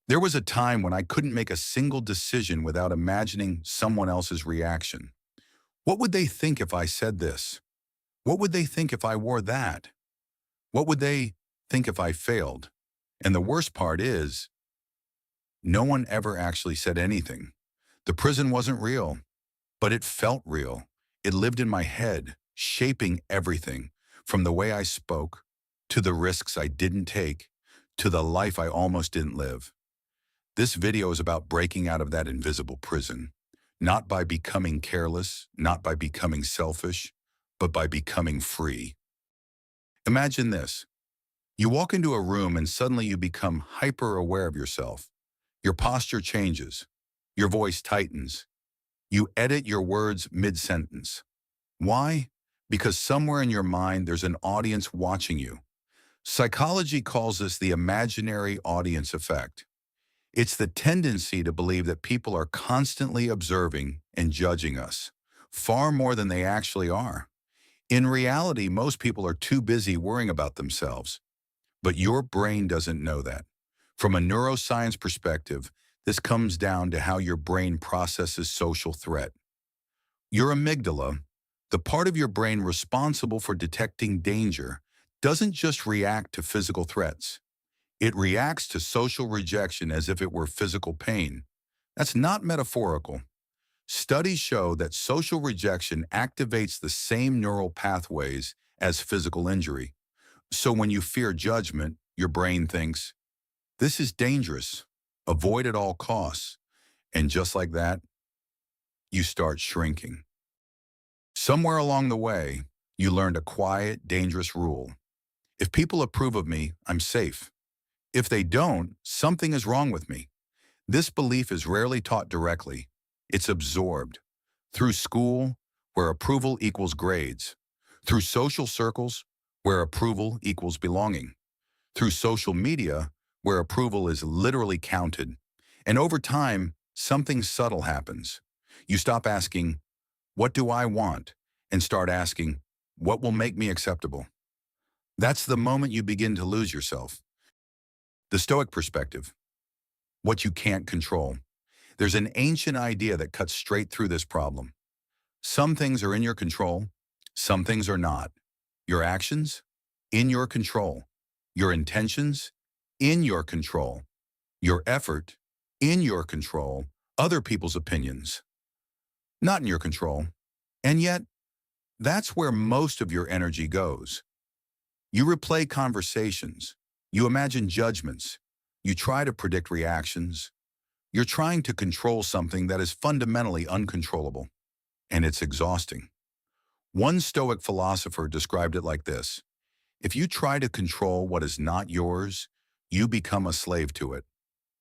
There was a time when I couldn't make a single decision without imagining someone else's reaction. What would they think if I said this? What would they think if I wore that? What would they think if I failed? And the worst part is, no one ever actually said anything. The prison wasn't real, but it felt real. It lived in my head, shaping everything, from the way I spoke, to the risks I didn't take, to the life I almost didn't live. This video is about breaking out of that invisible prison, not by becoming careless, not by becoming selfish, but by becoming free. Imagine this. You walk into a room and suddenly you become hyper aware of yourself. Your posture changes. Your voice tightens. You edit your words mid-sentence. Why? Because somewhere in your mind there's an audience watching you. Psychology calls this the imaginary audience effect. It's the tendency to believe that people are constantly observing and judging us, far more than they actually are. In reality, most people are too busy worrying about themselves. But your brain doesn't know that. From a neuroscience perspective, this comes down to how your brain processes social threat. Your amygdala, the part of your brain responsible for detecting danger, doesn't just react to physical threats. It reacts to social rejection as if it were physical pain. That's not metaphorical. Studies show that social rejection activates the same neural pathways as physical injury. So when you fear judgment, your brain thinks, this is dangerous, avoid at all costs. And just like that, you start shrinking. Somewhere along the way, you learned a quiet, dangerous rule. If people approve of me, I'm safe. If they don't, something is wrong with me. This belief is rarely taught directly. It's absorbed through school, where approval equals grades, through social circles, where approval equals belonging, through social media, where approval is literally counted. And over time, something subtle happens. You stop asking, what do I want? And start asking, what will make me acceptable? That's the moment you begin to lose yourself. The Stoic perspective, what you can't control. There's an ancient idea that cuts straight through this problem. Some things are in your control, some things are not. Your actions, in your control. Your intentions, in your control. Your effort, in your control. Other people's opinions, not in your control. And yet, that's where most of your energy goes. You replay conversations. You imagine judgments. You try to predict reactions. You're trying to control something that is fundamentally uncontrollable. And it's exhausting. One Stoic philosopher described it like this. If you try to control what is not yours, you become a slave to it.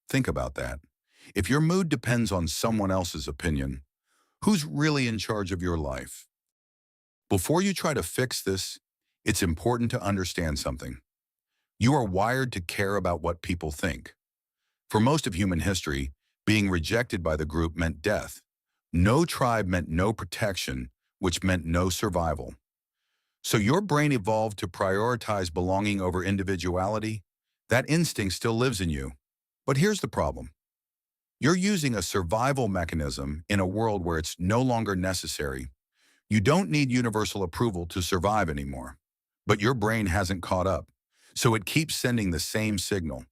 Think about that. If your mood depends on someone else's opinion, who's really in charge of your life? Before you try to fix this, it's important to understand something. You are wired to care about what people think. For most of human history, being rejected by the group meant death. No tribe meant no protection, which meant no survival. So your brain evolved to prioritize belonging over individuality. That instinct still lives in you. But here's the problem. You're using a survival mechanism in a world where it's no longer necessary. You don't need universal approval to survive anymore. But your brain hasn't caught up. So it keeps sending the same signal.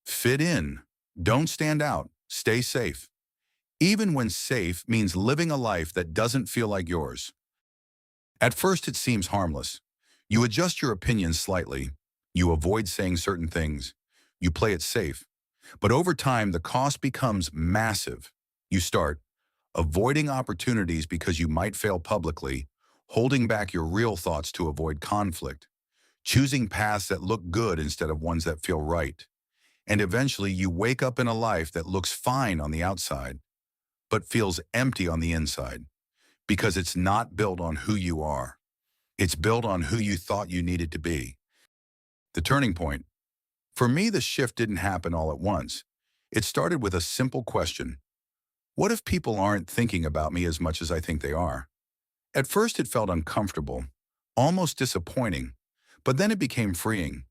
Fit in. Don't stand out. Stay safe. Even when safe means living a life that doesn't feel like yours. At first it seems harmless. You adjust your opinions slightly. You avoid saying certain things. You play it safe. But over time, the cost becomes massive. You start avoiding opportunities because you might fail publicly, holding back your real thoughts to avoid conflict, choosing paths that look good instead of ones that feel right. And eventually you wake up in a life that looks fine on the outside, but feels empty on the inside, because it's not built on who you are. It's built on who you thought you needed to be. The turning point. For me, the shift didn't happen all at once. It started with a simple question. What if people aren't thinking about me as much as I think they are? At first it felt uncomfortable, almost disappointing, but then it became freeing.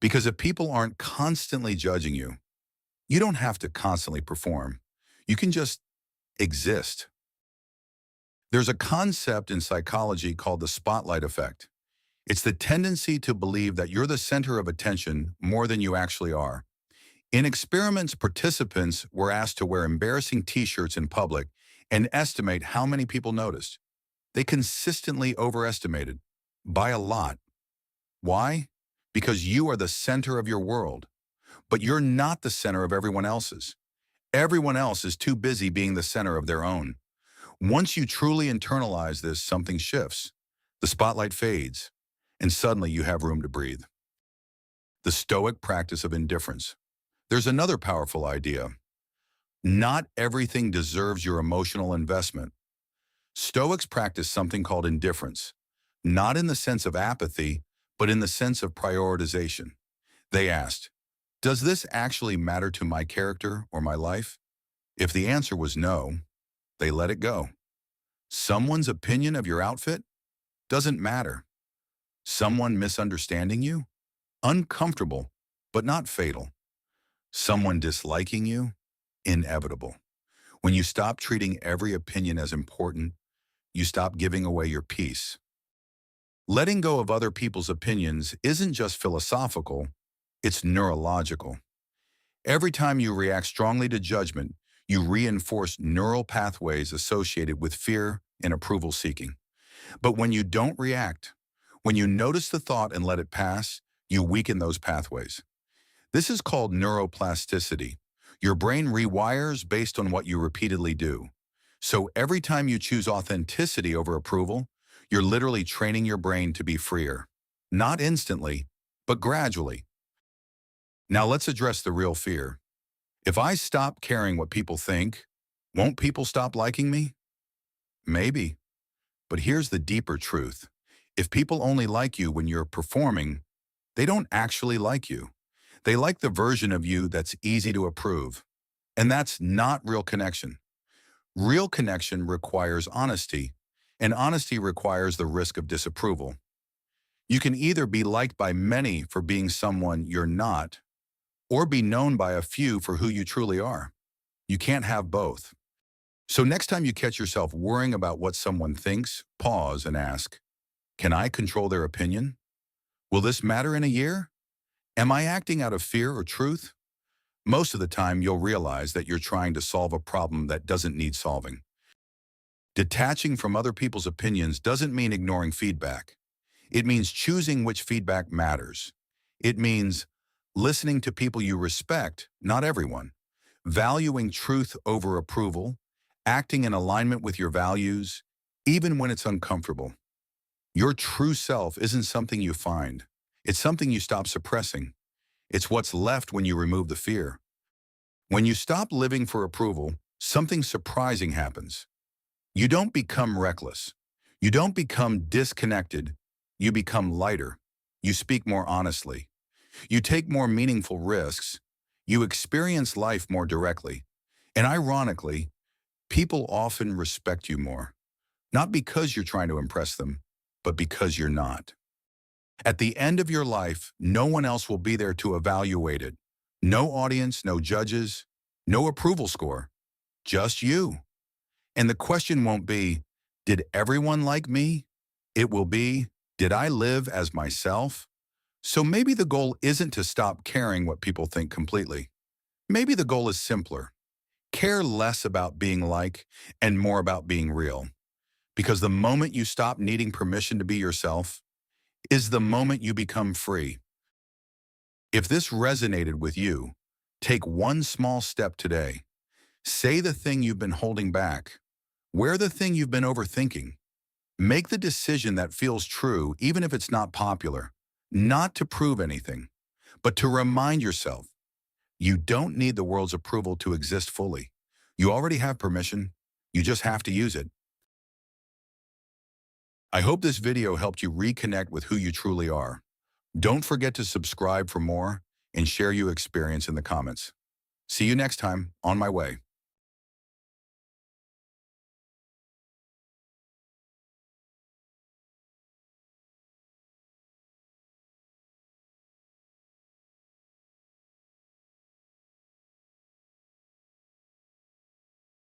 Because if people aren't constantly judging you, You don't have to constantly perform. You can just exist. There's a concept in psychology called the spotlight effect. It's the tendency to believe that you're the center of attention more than you actually are. In experiments, participants were asked to wear embarrassing t-shirts in public and estimate how many people noticed. They consistently overestimated, by a lot. Why? Because you are the center of your world, but you're not the center of everyone else's. Everyone else is too busy being the center of their own. Once you truly internalize this, something shifts. The spotlight fades, and suddenly you have room to breathe. The Stoic practice of indifference. There's another powerful idea. Not everything deserves your emotional investment. Stoics practice something called indifference, not in the sense of apathy, but in the sense of prioritization. They asked, does this actually matter to my character or my life? If the answer was no, they let it go. Someone's opinion of your outfit doesn't matter. Someone misunderstanding you? Uncomfortable, but not fatal. Someone disliking you? Inevitable. When you stop treating every opinion as important, you stop giving away your peace. Letting go of other people's opinions isn't just philosophical, it's neurological. Every time you react strongly to judgment, you reinforce neural pathways associated with fear and approval seeking. But when you don't react, when you notice the thought and let it pass, you weaken those pathways. This is called neuroplasticity. Your brain rewires based on what you repeatedly do. So every time you choose authenticity over approval, you're literally training your brain to be freer. Not instantly, but gradually. Now let's address the real fear. If I stop caring what people think, won't people stop liking me? Maybe. But here's the deeper truth. If people only like you when you're performing, they don't actually like you. They like the version of you that's easy to approve. And that's not real connection. Real connection requires honesty, and honesty requires the risk of disapproval. You can either be liked by many for being someone you're not, or be known by a few for who you truly are. You can't have both. So next time you catch yourself worrying about what someone thinks, pause and ask, can I control their opinion? Will this matter in a year? Am I acting out of fear or truth? Most of the time, you'll realize that you're trying to solve a problem that doesn't need solving. Detaching from other people's opinions doesn't mean ignoring feedback. It means choosing which feedback matters. It means listening to people you respect, not everyone, valuing truth over approval, acting in alignment with your values, even when it's uncomfortable. Your true self isn't something you find. It's something you stop suppressing. It's what's left when you remove the fear. When you stop living for approval, something surprising happens. You don't become reckless. You don't become disconnected. You become lighter. You speak more honestly. You take more meaningful risks. You experience life more directly. And ironically, people often respect you more. Not because you're trying to impress them, but because you're not. At the end of your life, no one else will be there to evaluate it. No audience, no judges, no approval score. Just you. And the question won't be, did everyone like me? It will be, did I live as myself? So maybe the goal isn't to stop caring what people think completely. Maybe the goal is simpler. Care less about being like and more about being real. Because the moment you stop needing permission to be yourself is the moment you become free. If this resonated with you, take one small step today. Say the thing you've been holding back. Wear the thing you've been overthinking. Make the decision that feels true, even if it's not popular. Not to prove anything, but to remind yourself, you don't need the world's approval to exist fully. You already have permission. You just have to use it. I hope this video helped you reconnect with who you truly are. Don't forget to subscribe for more and share your experience in the comments. See you next time on My Way.